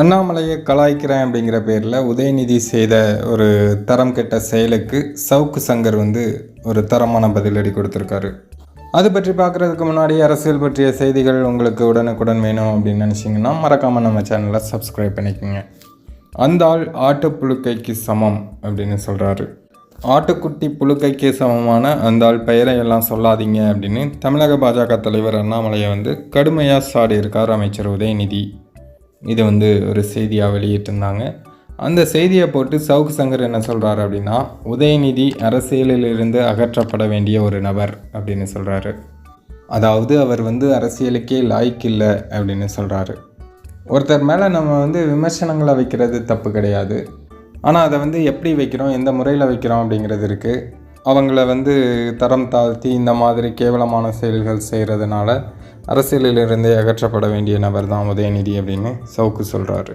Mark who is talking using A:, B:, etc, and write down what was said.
A: அண்ணாமலையை கலாய்க்கிறேன் அப்படிங்கிற பேரில் உதயநிதி செய்த ஒரு தரம் கெட்ட செயலுக்கு சவுக்கு சங்கர் ஒரு தரமான பதிலடி கொடுத்துருக்காரு. அது பற்றி பார்க்குறதுக்கு முன்னாடி அரசியல் பற்றிய செய்திகள் உங்களுக்கு உடனுக்குடன் வேணும் அப்படின்னு நினச்சிங்கன்னா மறக்காமல் நம்ம சேனலை சப்ஸ்கிரைப் பண்ணிக்கோங்க. அந்த ஆள் ஆட்டு புழுக்கைக்கு சமம் அப்படின்னு சொல்கிறாரு. ஆட்டுக்குட்டி புழுக்கைக்கு சமமான அந்த ஆள் பெயரை எல்லாம் சொல்லாதீங்க அப்படின்னு தமிழக பாஜக தலைவர் அண்ணாமலையை கடுமையாக சாடி இருக்கார் அமைச்சர் உதயநிதி. இது ஒரு செய்தியாக வெளியிட்டிருந்தாங்க. அந்த செய்தியை போட்டு சவுக்கு சங்கர் என்ன சொல்கிறாரு அப்படின்னா, உதயநிதி அரசியலிலிருந்து அகற்றப்பட வேண்டிய ஒரு நபர் அப்படின்னு சொல்கிறாரு. அதாவது அவர் அரசியலுக்கே லாய்க்கு இல்லை அப்படின்னு சொல்கிறாரு. ஒருத்தர் மேலே நம்ம விமர்சனங்களை வைக்கிறது தப்பு கிடையாது. ஆனால் அதை எப்படி வைக்கிறோம், எந்த முறையில் வைக்கிறோம் அப்படிங்கிறது இருக்குது. அவங்கள தரம் தாழ்த்தி இந்த மாதிரி கேவலமான செயல்கள் செய்கிறதுனால அரசியலிலிருந்தே அகற்றப்பட வேண்டிய நபர் தான் உதயநிதி அப்படின்னு சவுக்கு சொல்கிறாரு.